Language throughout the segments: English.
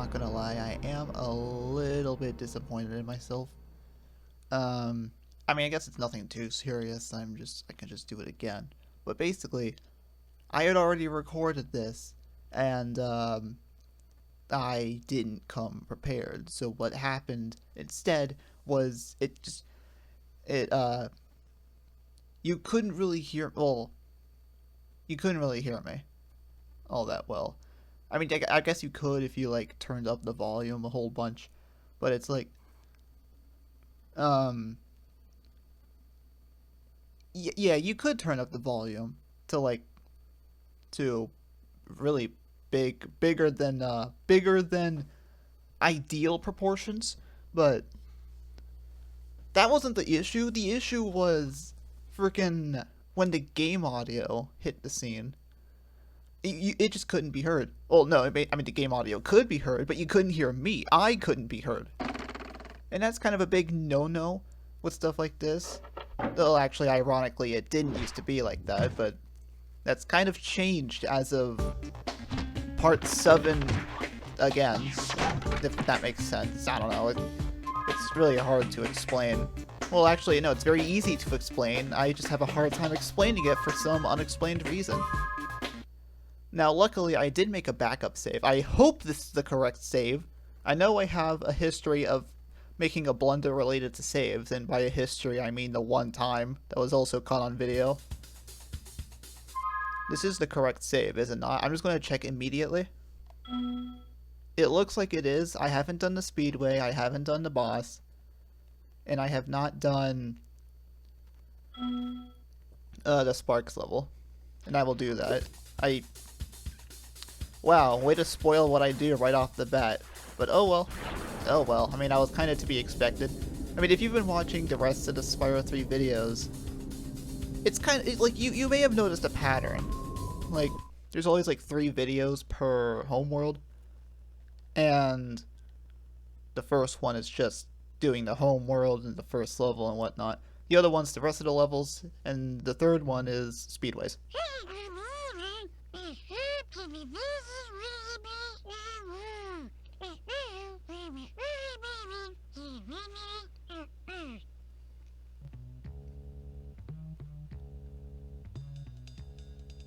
not gonna lie, I am a little bit disappointed in myself. I mean, I guess it's nothing too serious. I can just do it again. But basically, I had already recorded this, and I didn't come prepared. So what happened instead was you couldn't really hear. Well, you couldn't really hear me all that well. I mean, I guess you could if you like turned up the volume a whole bunch, but it's like, um, yeah, you could turn up the volume to like to really bigger than ideal proportions, but that wasn't the issue. The issue was freaking when the game audio hit the scene. It just couldn't be heard. Well, no, I mean the game audio could be heard, but you couldn't hear me. I couldn't be heard. And that's kind of a big no-no with stuff like this. Though, actually, ironically, it didn't used to be like that, but that's kind of changed as of Part 7 again, if that makes sense. I don't know. It's really hard to explain. Well, actually, no, it's very easy to explain. I just have a hard time explaining it for some unexplained reason. Now, luckily, I did make a backup save. I hope this is the correct save. I know I have a history of making a blunder related to saves, and by a history, I mean the one time that was also caught on video. This is the correct save, is it not? I'm just going to check immediately. It looks like it is. I haven't done the Speedway, I haven't done the boss, and I have not done the Sparks level. And I will do that. Wow, way to spoil what I do right off the bat. But oh well. Oh well. I mean, I was kind of to be expected. I mean, if you've been watching the rest of the Spyro 3 videos, it's kind of like you may have noticed a pattern. Like, there's always like 3 videos per homeworld, and the first one is just doing the homeworld and the first level and whatnot. The other one's the rest of the levels, and the third one is Speedways.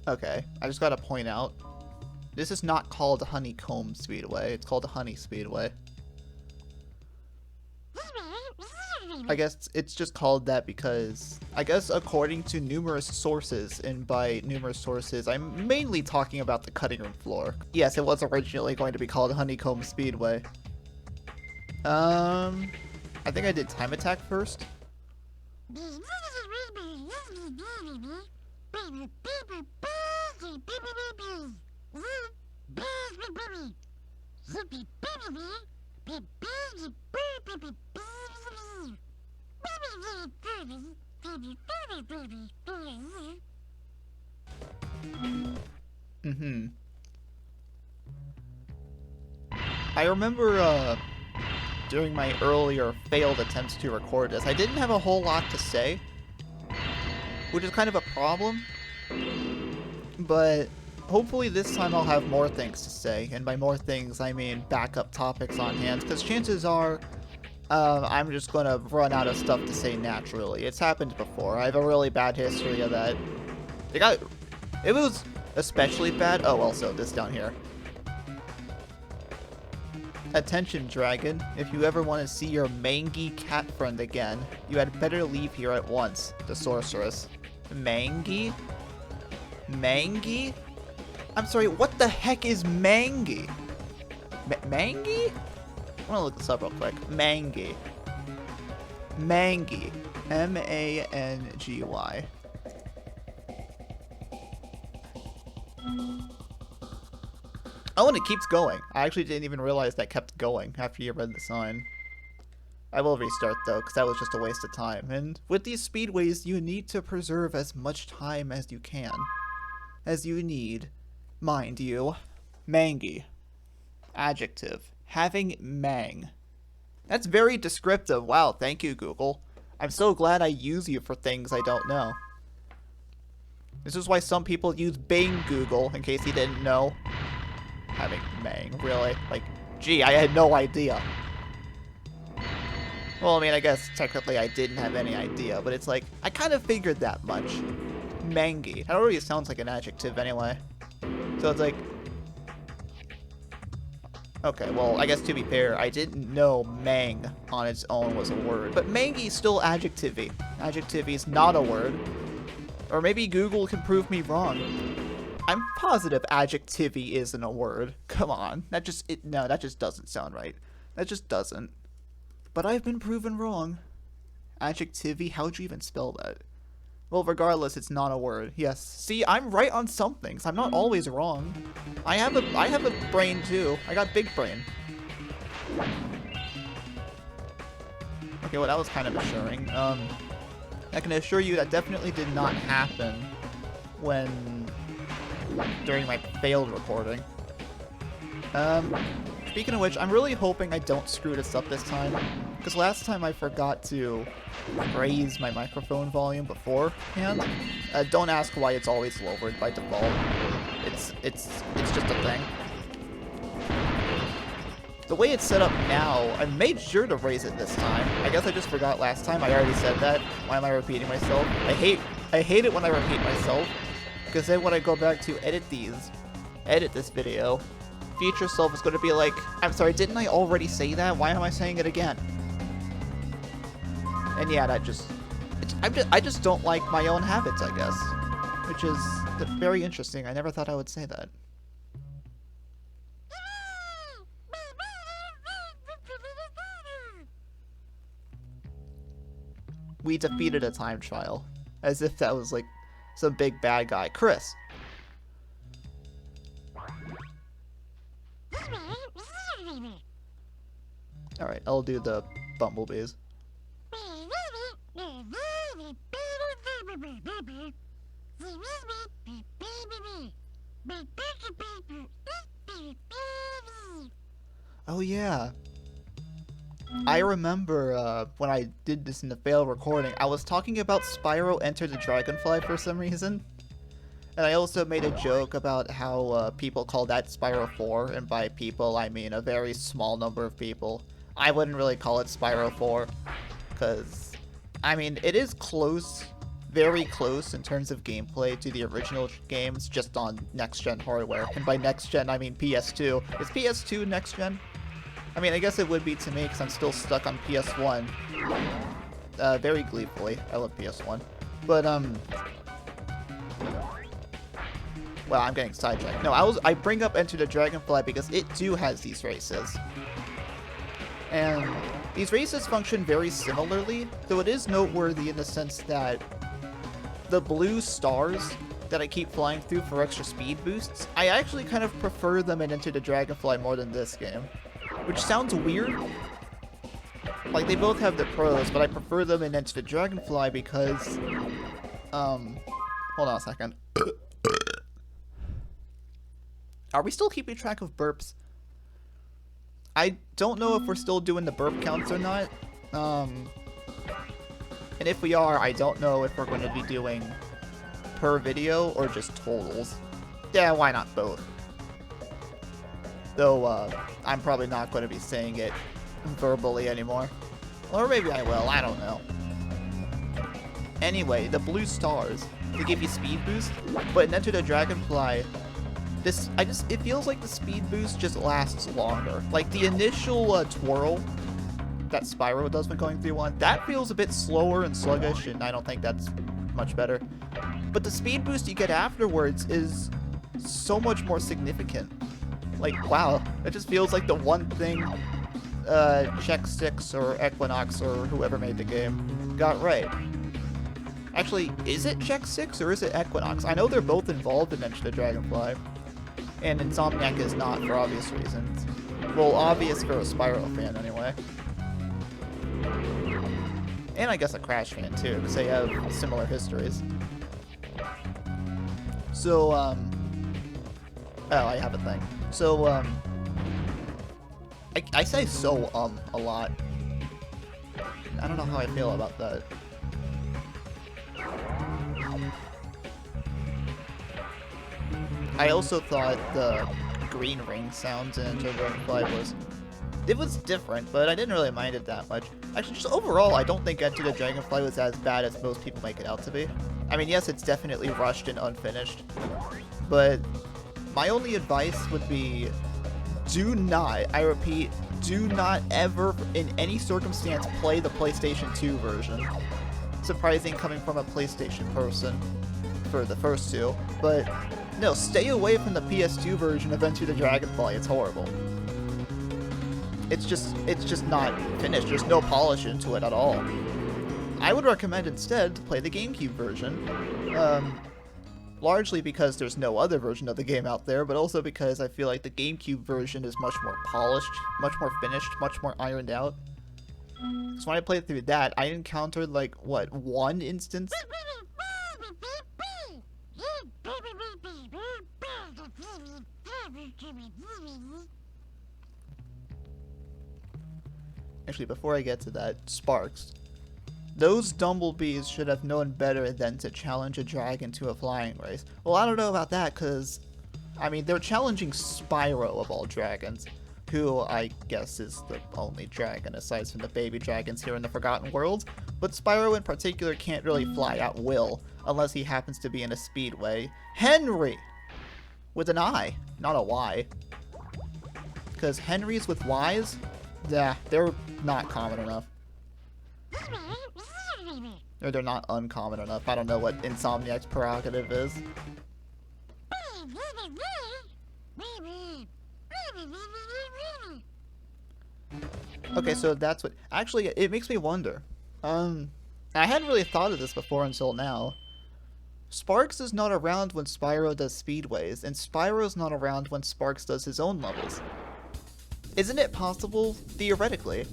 Okay, I just gotta point out, this is not called Honeycomb Speedway, it's called Honey Speedway. I guess it's just called that because, I guess according to numerous sources, and by numerous sources, I'm mainly talking about the cutting room floor. Yes, it was originally going to be called Honeycomb Speedway. I think I did Time Attack first. I remember, during my earlier failed attempts to record this, I didn't have a whole lot to say, which is kind of a problem, but hopefully this time I'll have more things to say, and by more things I mean backup topics on hand, because chances are I'm just gonna run out of stuff to say naturally. It's happened before. I have a really bad history of that. It was especially bad. Oh, also this down here. Attention, dragon. If you ever want to see your mangy cat friend again, you had better leave here at once. The sorceress. Mangy? Mangy? I'm sorry, what the heck is mangy? Mangy? I'm gonna look this up real quick. Mangy. Mangy. M-A-N-G-Y. Oh, and it keeps going. I actually didn't even realize that kept going after you read the sign. I will restart though, because that was just a waste of time. And with these speedways, you need to preserve as much time as you can. As you need. Mind you. Mangy. Adjective. Having mang. That's very descriptive. Wow, thank you, Google. I'm so glad I use you for things I don't know. This is why some people use Bing Google, in case you didn't know. Having mang, really? Like, Gee, I had no idea. Well, I mean, I guess technically I didn't have any idea, but it's like, I kind of figured that much. Mangy. That already sounds like an adjective anyway. So it's like... Okay, well, I guess to be fair, I didn't know mang on its own was a word. But mangy's still adjective-y. Adjective-y is not a word. Or maybe Google can prove me wrong. I'm positive adjective-y isn't a word. Come on. That just doesn't sound right. That just doesn't. But I've been proven wrong. Adjective-y, how'd you even spell that? Well, regardless, it's not a word. Yes. See, I'm right on some things. I'm not always wrong. I have a brain too. I got big brain. Okay, well that was kind of assuring. I can assure you that definitely did not happen during my failed recording. Speaking of which, I'm really hoping I don't screw this up this time, because last time I forgot to raise my microphone volume beforehand. Don't ask why it's always lowered by default. It's just a thing. The way it's set up now, I made sure to raise it this time. I guess I just forgot last time. I already said that. Why am I repeating myself? I hate it when I repeat myself, because then when I go back to edit this video, future self is going to be like, I'm sorry, didn't I already say that? Why am I saying it again? And yeah, I just don't like my own habits, I guess. Which is very interesting. I never thought I would say that. We defeated a time trial. As if that was like some big bad guy. Chris. Alright, I'll do the bumblebees. Oh yeah. I remember when I did this in the failed recording, I was talking about Spyro Enter the Dragonfly for some reason. And I also made a joke about how people call that Spyro 4, and by people I mean a very small number of people. I wouldn't really call it Spyro 4, because, I mean, it is close, very close in terms of gameplay to the original games, just on next-gen hardware. And by next-gen, I mean PS2. Is PS2 next-gen? I mean, I guess it would be to me, because I'm still stuck on PS1. Very gleefully. I love PS1. But, well, I'm getting sidetracked. No, I bring up Enter the Dragonfly because it too has these races. And these races function very similarly, though it is noteworthy in the sense that the blue stars that I keep flying through for extra speed boosts, I actually kind of prefer them in Enter the Dragonfly more than this game. Which sounds weird. Like, they both have their pros, but I prefer them in Enter the Dragonfly because, hold on a second. Are we still keeping track of burps? I don't know if we're still doing the burp counts or not. And if we are, I don't know if we're going to be doing per video or just totals. Yeah, why not both? Though, I'm probably not going to be saying it verbally anymore. Or maybe I will, I don't know. Anyway, the blue stars, they give you speed boost, but in Enter the Dragonfly, it feels like the speed boost just lasts longer. Like, the initial twirl that Spyro does when going through one, that feels a bit slower and sluggish, and I don't think that's much better. But the speed boost you get afterwards is so much more significant. Like, wow, it just feels like the one thing Check 6 or Equinox or whoever made the game got right. Actually, is it Check 6 or is it Equinox? I know they're both involved in Enter the Dragonfly. And Insomniac is not, for obvious reasons. Well, obvious for a Spyro fan, anyway. And I guess a Crash fan, too, because they have similar histories. So, oh, I have a thing. So, I say so, a lot. I don't know how I feel about that. I also thought the green ring sounds in Enter the Dragonfly was It was different, but I didn't really mind it that much. Actually, just overall, I don't think Enter the Dragonfly was as bad as most people make it out to be. I mean, yes, it's definitely rushed and unfinished, but my only advice would be do not, I repeat, do not ever, in any circumstance, play the PlayStation 2 version. Surprising coming from a PlayStation person for the first two, but no, stay away from the PS2 version of Enter the Dragonfly. It's horrible. It's just not finished. There's no polish into it at all. I would recommend instead to play the GameCube version, largely because there's no other version of the game out there, but also because I feel like the GameCube version is much more polished, much more finished, much more ironed out. So when I played through that, I encountered, like, what, one instance? Actually, before I get to that, Sparks. Those Dumblebees should have known better than to challenge a dragon to a flying race. Well, I don't know about that, because, I mean, they're challenging Spyro of all dragons, who I guess is the only dragon aside from the baby dragons here in the Forgotten World, but Spyro in particular can't really fly at will, unless he happens to be in a Speedway. Henry! With an I, not a Y. Because Henrys with Ys? Yeah, they're not common enough. Or they're not uncommon enough. I don't know what Insomniac's prerogative is. Okay, so that's what... Actually, it makes me wonder. I hadn't really thought of this before until now. Sparks is not around when Spyro does Speedways, and Spyro's not around when Sparks does his own levels. Isn't it possible, theoretically,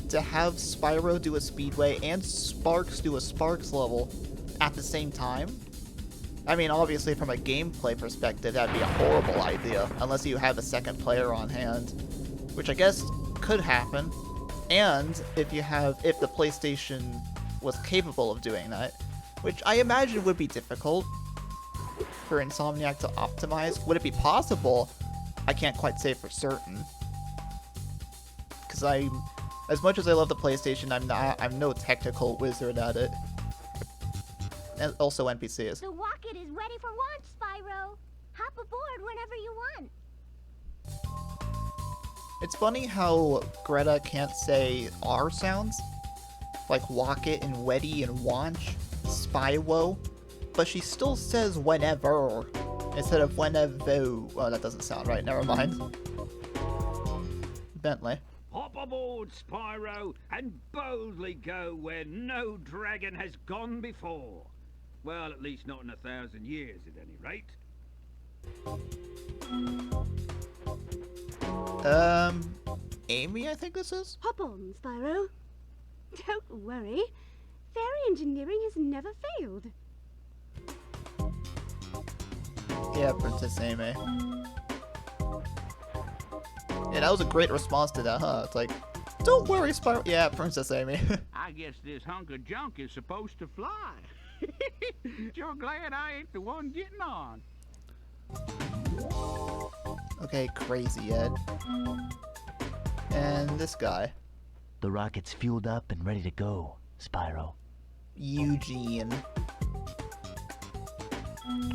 to have Spyro do a Speedway and Sparks do a Sparks level at the same time? I mean, obviously from a gameplay perspective, that'd be a horrible idea, unless you have a second player on hand, which I guess could happen. And if the PlayStation was capable of doing that, which I imagine would be difficult for Insomniac to optimize. Would it be possible? I can't quite say for certain. Because as much as I love the PlayStation, I'm no technical wizard at it. And also NPCs. The rocket is ready for launch, Spyro. Hop aboard whenever you want. It's funny how Greta can't say R sounds, like Wocket and Weddy and Wanch, Spywo, but she still says whenever instead of whenever. Oh, that doesn't sound right. Never mind. Bentley. Hop aboard, Spyro, and boldly go where no dragon has gone before. Well, at least not in 1,000 years, at any rate. Amy, I think this is? Hop on, Spyro. Don't worry. Fairy engineering has never failed. Yeah, Princess Amy. Yeah, that was a great response to that, huh? It's like, don't worry, Spyro. Yeah, Princess Amy. I guess this hunk of junk is supposed to fly. You're glad I ain't the one getting on. Okay, Crazy Ed. And this guy. The rocket's fueled up and ready to go, Spyro. Eugene.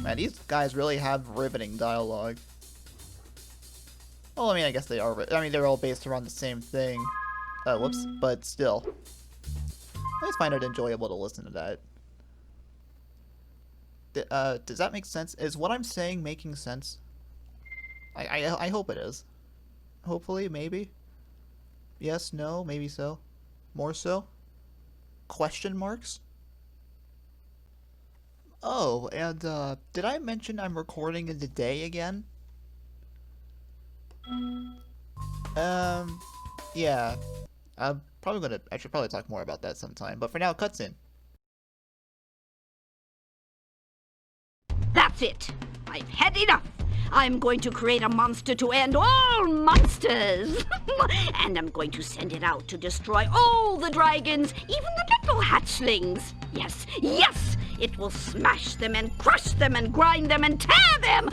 Man, these guys really have riveting dialogue. Well, I mean, I guess they are. I mean, they're all based around the same thing. Whoops. But still. I just find it enjoyable to listen to that. Does that make sense? Is what I'm saying making sense? I hope it is. Hopefully, maybe. Yes, no, maybe so. More so? Question marks? Oh, and, did I mention I'm recording in the day again? Yeah. I should probably talk more about that sometime, but for now, cutscene. That's it! I've had enough! I'm going to create a monster to end all monsters! And I'm going to send it out to destroy all the dragons, even the little hatchlings! Yes, yes! It will smash them and crush them and grind them and tear them!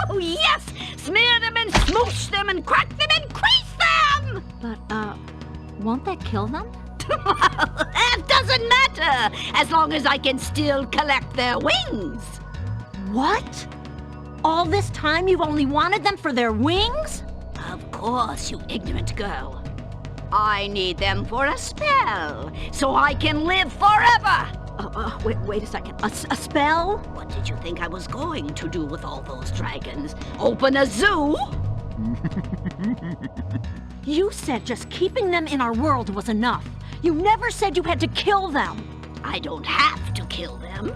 Oh, yes! Smear them and smoosh them and crack them and crease them! them! But, won't that kill them? That doesn't matter, as long as I can still collect their wings. What? All this time you've only wanted them for their wings? Of course, you ignorant girl. I need them for a spell, so I can live forever. Wait a second. A spell? What did you think I was going to do with all those dragons? Open a zoo? You said just keeping them in our world was enough. You never said you had to kill them. I don't have to kill them.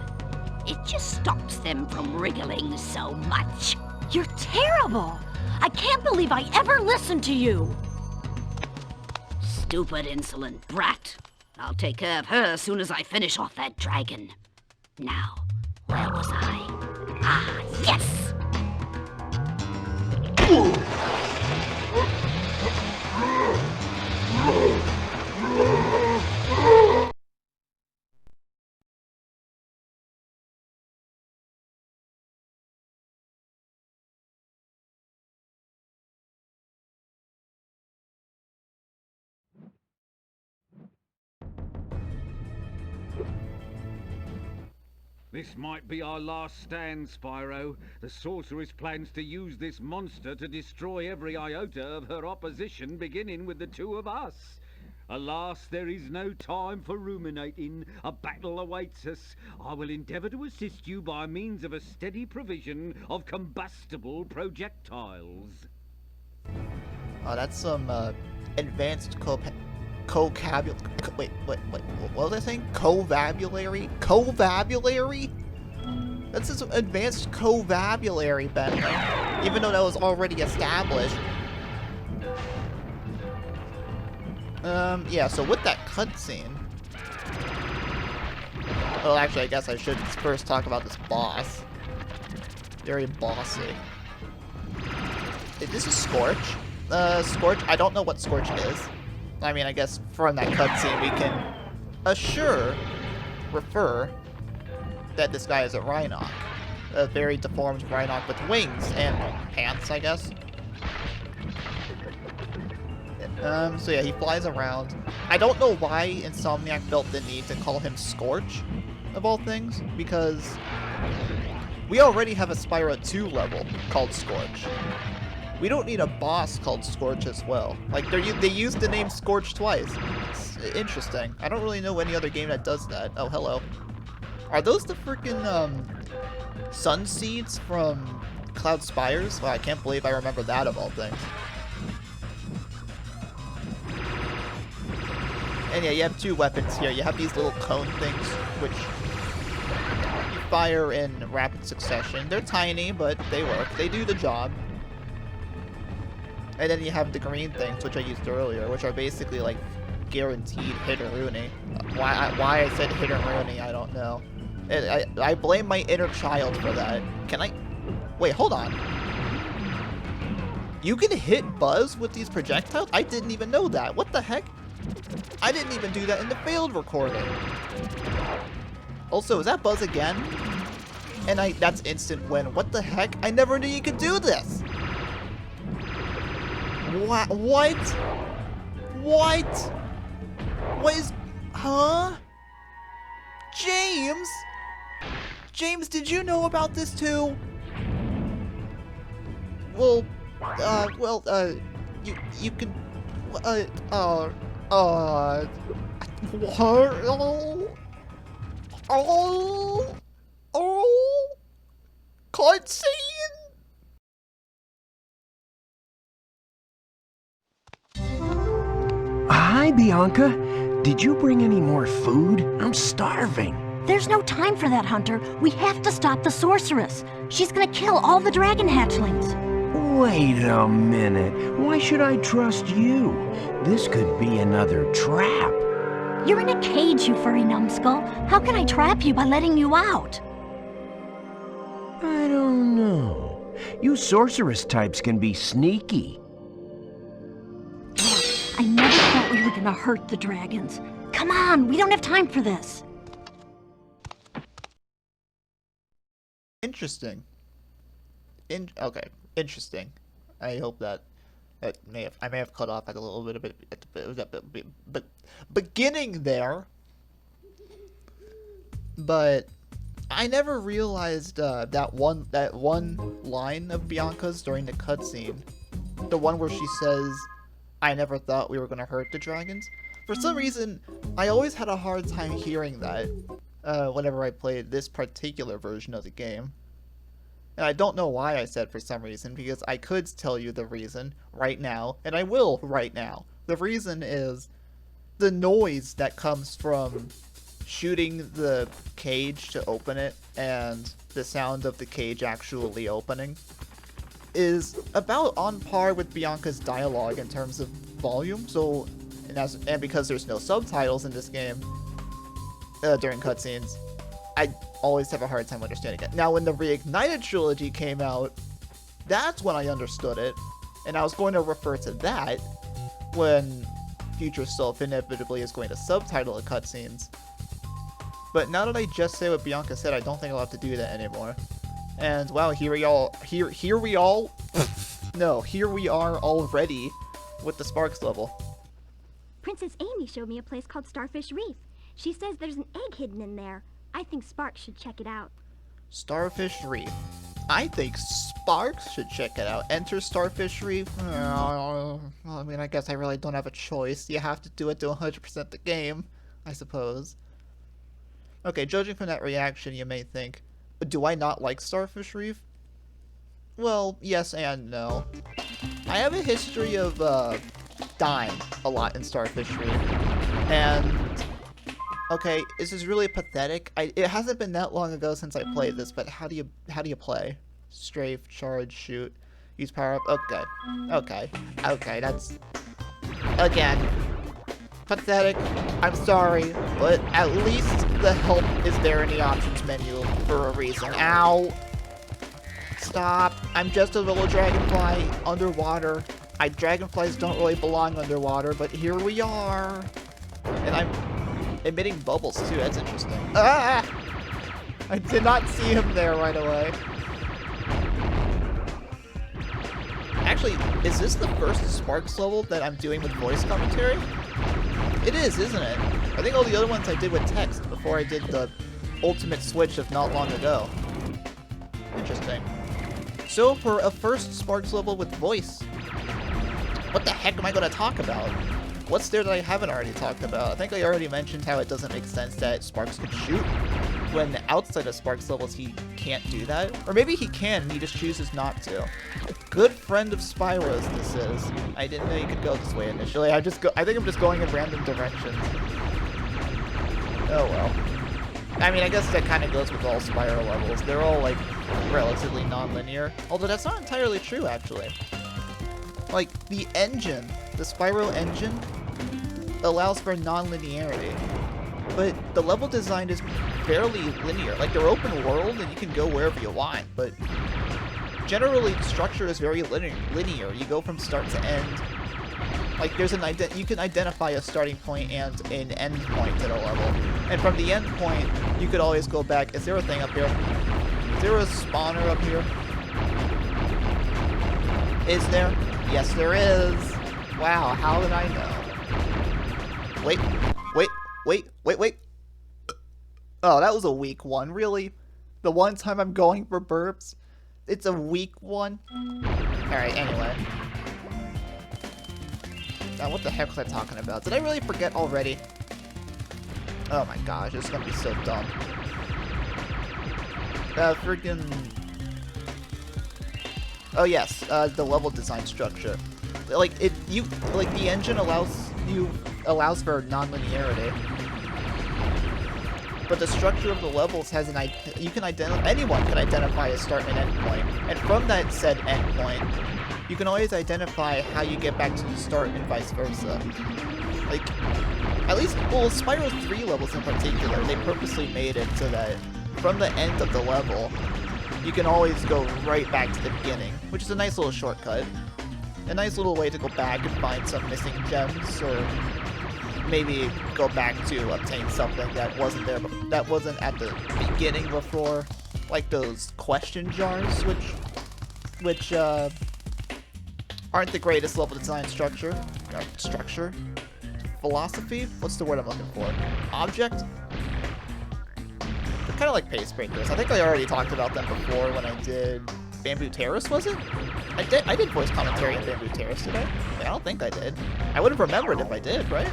It just stops them from wriggling so much. You're terrible. I can't believe I ever listened to you. Stupid, insolent brat. I'll take care of her as soon as I finish off that dragon. Now, where was I? Ah, yes! This might be our last stand, Spyro. The sorceress plans to use this monster to destroy every iota of her opposition, beginning with the two of us. Alas, there is no time for ruminating. A battle awaits us. I will endeavour to assist you by means of a steady provision of combustible projectiles. Oh, that's some advanced wait, what was I saying? Covabulary? Covabulary? That's some advanced covabulary, Ben. Even though that was already established. Yeah, so with that cutscene... Well, actually, I guess I should first talk about this boss. Very bossy. This is Scorch. Scorch, I don't know what Scorch is. I mean, I guess from that cutscene we can refer that this guy is a Rhinoc. A very deformed Rhinoc with wings and pants, I guess. So yeah, he flies around. I don't know why Insomniac felt the need to call him Scorch, of all things, because we already have a Spyro 2 level called Scorch. We don't need a boss called Scorch as well. Like, they used the name Scorch twice. It's interesting. I don't really know any other game that does that. Oh, hello. Are those the freaking, sun seeds from Cloud Spires? Wow, I can't believe I remember that of all things. And yeah, you have two weapons here. You have these little cone things, which you fire in rapid succession. They're tiny, but they work. They do the job. And then you have the green things, which I used earlier, which are basically like guaranteed hit or rooney. Why I said hit or rooney, I don't know. I blame my inner child for that. Can I... Wait, hold on. You can hit Buzz with these projectiles? I didn't even know that. What the heck? I didn't even do that in the failed recording. Also, is that Buzz again? And that's instant win. What the heck? I never knew you could do this! What? What? What? What is... Huh? James? James, did you know about this too? Well, you can... what? Cutscene? Hi, Bianca. Did you bring any more food? I'm starving. There's no time for that, Hunter. We have to stop the sorceress. She's gonna kill all the dragon hatchlings. Wait a minute. Why should I trust you? This could be another trap. You're in a cage, you furry numbskull. How can I trap you by letting you out? I don't know. You sorceress types can be sneaky. I never thought we were gonna hurt the dragons. Come on, we don't have time for this. Interesting. Okay, interesting. I hope that I may have cut off at a little bit of it at but beginning there. But I never realized that one line of Bianca's during the cutscene, the one where she says, "I never thought we were gonna hurt the dragons." For some reason, I always had a hard time hearing that whenever I played this particular version of the game. And I don't know why I said for some reason, because I could tell you the reason right now, and I will right now. The reason is the noise that comes from shooting the cage to open it and the sound of the cage actually opening is about on par with Bianca's dialogue in terms of volume. So, and because there's no subtitles in this game during cutscenes, I always have a hard time understanding it. Now, when the Reignited Trilogy came out, that's when I understood it, and I was going to refer to that when Future Self inevitably is going to subtitle the cutscenes. But now that I just say what Bianca said, I don't think I'll have to do that anymore. And wow, here we are already with the Sparks level. Princess Amy showed me a place called Starfish Reef. She says there's an egg hidden in there. I think Sparks should check it out. Starfish Reef. I think Sparks should check it out. Enter Starfish Reef. Well, I mean, I guess I really don't have a choice. You have to do it to 100% the game, I suppose. Okay, judging from that reaction, you may think, do I not like Starfish Reef? Well, yes and no. I have a history of dying a lot in Starfish Reef, and okay, this is really pathetic. It hasn't been that long ago since I played this, but how do you play? Strafe, charge, shoot, use power up. Okay, that's again pathetic. I'm sorry, but at least the help is there in the options menu for a reason. Ow! Stop! I'm just a little dragonfly underwater. Dragonflies don't really belong underwater, but here we are. And I'm emitting bubbles too, that's interesting. Ah! I did not see him there right away. Actually, is this the first Sparks level that I'm doing with voice commentary? It is, isn't it? I think all the other ones I did with text before I did the ultimate switch of not long ago. Interesting. So for a first Sparks level with voice, what the heck am I going to talk about? What's there that I haven't already talked about? I think I already mentioned how it doesn't make sense that Sparks can shoot, when outside of Sparks levels he can't do that. Or maybe he can, and he just chooses not to. A good friend of Spyro's this is. I didn't know you could go this way initially. I think I'm just going in random directions. Oh well. I mean, I guess that kind of goes with all Spyro levels. They're all, like, relatively non-linear. Although that's not entirely true, actually. Like, the engine, the Spyro engine, allows for non-linearity. But the level design is fairly linear. Like, they're open world and you can go wherever you want, but generally the structure is very linear. You go from start to end. Like, there's you can identify a starting point and an end point to the level. And from the end point, you could always go back. Is there a thing up here? Is there a spawner up here? Is there? Yes, there is. Wow, how did I know? Wait. Oh, that was a weak one, really? The one time I'm going for burps? It's a weak one? Alright, anyway. Now, what the heck was I talking about? Did I really forget already? Oh my gosh, it's gonna be so dumb. Freaking... Oh yes, the level design structure. Like, the engine allows for non-linearity. But the structure of the levels has anyone can identify a start and end point. And from that said end point, you can always identify how you get back to the start and vice versa. Like, at least, well, Spyro 3 levels in particular, they purposely made it so that from the end of the level, you can always go right back to the beginning, which is a nice little shortcut. A nice little way to go back and find some missing gems, or maybe go back to obtain something that wasn't there, that wasn't at the beginning before, like those question jars, which aren't the greatest level design structure. Philosophy? What's the word I'm looking for? Object? They're kind of like pace breakers. I think I already talked about them before when I did Bamboo Terrace, was it? I did voice commentary on Bamboo Terrace today. I don't think I did. I would have remembered if I did, right?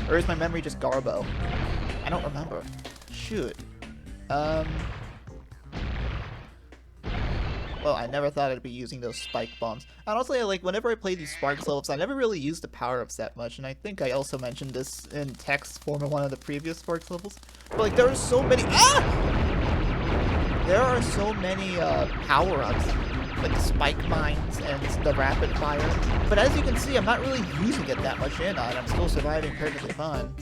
Or is my memory just Garbo? I don't remember. Shoot. Well, I never thought I'd be using those spike bombs. Honestly, like, whenever I play these Sparks levels, I never really use the power-ups that much, and I think I also mentioned this in text form in one of the previous Sparks levels. But, like, there are so many— There are so many, power-ups, like the spike mines and the rapid fire. But as you can see, I'm not really using it that much in on. I'm still surviving perfectly fine.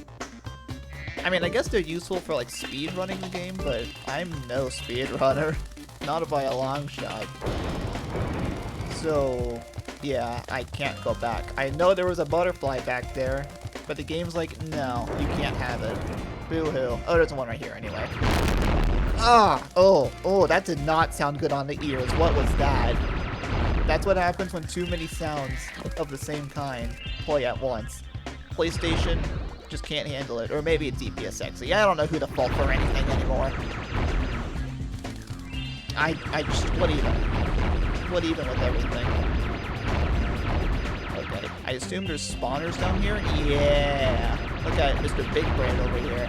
I mean, I guess they're useful for, like, speed running the game, but I'm no speed runner. Not by a long shot. So, yeah, I can't go back. I know there was a butterfly back there, but the game's like, no, you can't have it. Boo-hoo. Oh, there's one right here anyway. Oh, that did not sound good on the ears. What was that? That's what happens when too many sounds of the same kind play at once. PlayStation just can't handle it. Or maybe it's EPSX. I don't know who to fault for anything anymore. I just, what even? What even with everything? Okay, I assume there's spawners down here? Yeah! Look at Mr. Big Brain over here.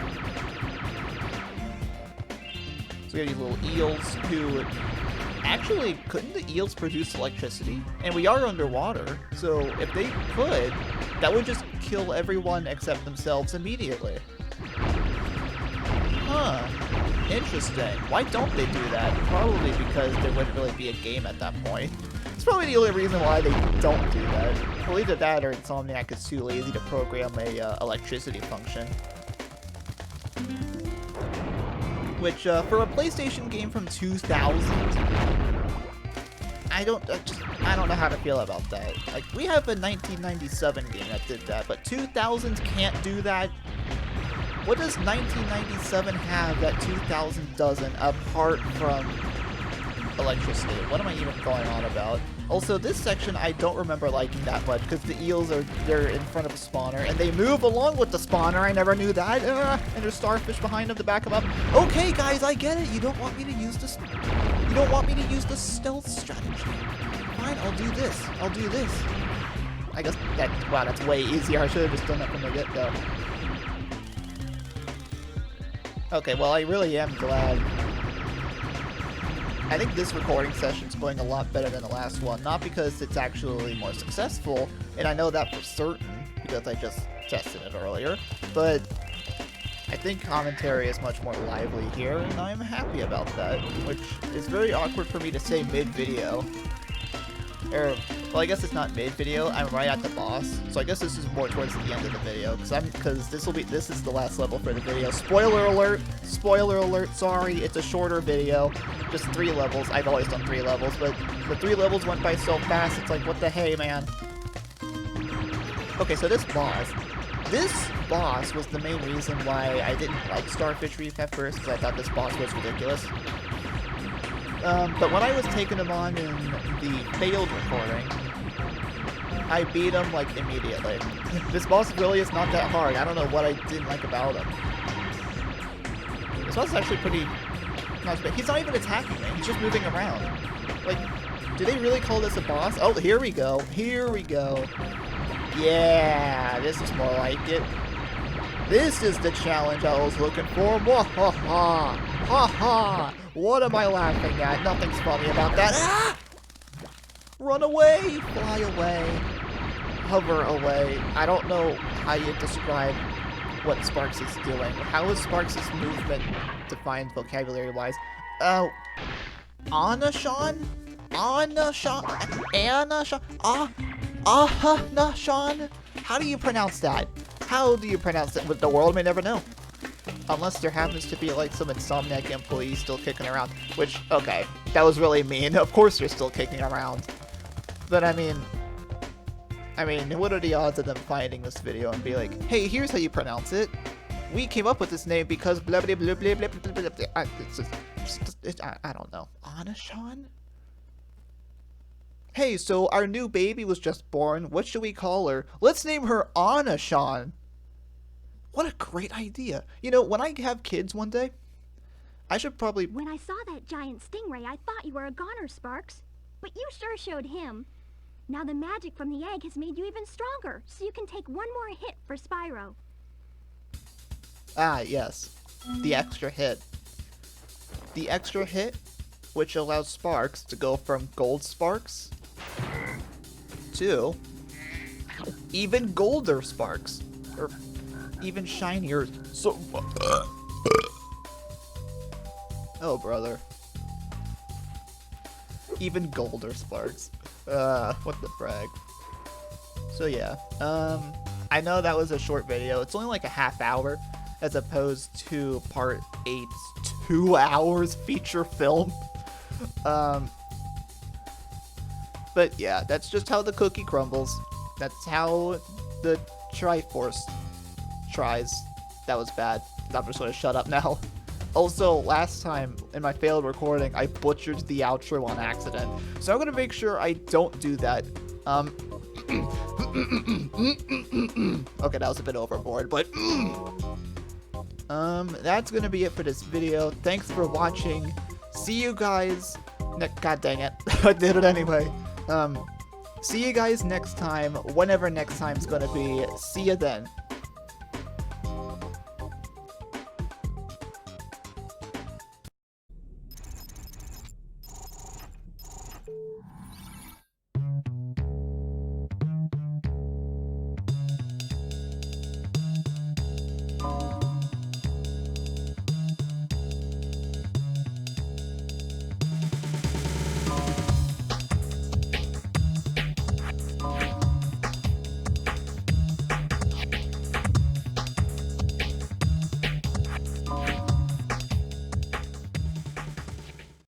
So we have these little eels who... Actually, couldn't the eels produce electricity? And we are underwater, so if they could, that would just kill everyone except themselves immediately. Huh. Interesting. Why don't they do that? Probably because there wouldn't really be a game at that point. It's probably the only reason why they don't do that. Well, either that or Insomniac is too lazy to program a electricity function. Which, for a PlayStation game from 2000, I don't know how to feel about that. Like, we have a 1997 game that did that, but 2000s can't do that. What does 1997 have that 2000 doesn't, apart from electricity? What am I even going on about? Also, this section I don't remember liking that much, because the eels they're in front of a spawner, and they move along with the spawner. I never knew that. And there's starfish behind them to back them up. Okay, guys, I get it. You don't want me to use this. You don't want me to use the stealth strategy. Fine, I'll do this. I'll do this. I guess wow, that's way easier. I should have just done that from the get-go. Okay, well, I really am glad. I think this recording session's going a lot better than the last one, not because it's actually more successful, and I know that for certain, because I just tested it earlier, but I think commentary is much more lively here, and I'm happy about that, which is very awkward for me to say mid-video. Well, I guess it's not mid-video, I'm right at the boss, so I guess this is more towards the end of the video, because this is the last level for the video. Spoiler alert, sorry, it's a shorter video, just 3 levels. I've always done 3 levels, but the 3 levels went by so fast, it's like, what the hey, man. Okay, so this boss was the main reason why I didn't like Starfish Reef at first, because I thought this boss was ridiculous. But when I was taking him on in the failed recording, I beat him, like, immediately. This boss really is not that hard. I don't know what I didn't like about him. This boss is actually pretty nice, but he's not even attacking me. He's just moving around. Like, do they really call this a boss? Oh, here we go. Here we go. Yeah, this is more like it. This is the challenge I was looking for. Mwahaha! Ha ha! What am I laughing at? Nothing's funny about that. Ah! Run away! Fly away. Hover away. I don't know how you describe what Sparks is doing. How is Sparks' movement defined vocabulary-wise? Anashan? Anashan? Anashan? Ahanashan? How do you pronounce that? How do you pronounce it? The world may never know. Unless there happens to be, like, some Insomniac employee still kicking around. Which, okay, that was really mean. Of course they're still kicking around. But, I mean, what are the odds of them finding this video and be like, hey, here's how you pronounce it. We came up with this name because blah blah blah blah blah blah blah blah. I don't know. Anashan? Hey, so our new baby was just born. What should we call her? Let's name her Anna, Sean. What a great idea. You know, when I have kids one day, I should probably... When I saw that giant stingray, I thought you were a goner, Sparks. But you sure showed him. Now the magic from the egg has made you even stronger, so you can take one more hit for Spyro. Ah, yes. The extra hit. The extra hit, which allows Sparks to go from gold Sparks to even golder Sparks. Or even shinier. So. Oh, brother. Even golder Sparks. What the frag. So yeah, I know that was a short video. It's only like a half hour, as opposed to part 8's 2 hours feature film. But yeah, that's just how the cookie crumbles. That's how the Triforce tries. That was bad. I'm just gonna shut up now. Also, last time in my failed recording, I butchered the outro on accident. So I'm gonna make sure I don't do that. Okay, that was a bit overboard, but that's gonna be it for this video. Thanks for watching. See you guys God dang it. I did it anyway. See you guys next time, whenever next time's gonna be. See you then.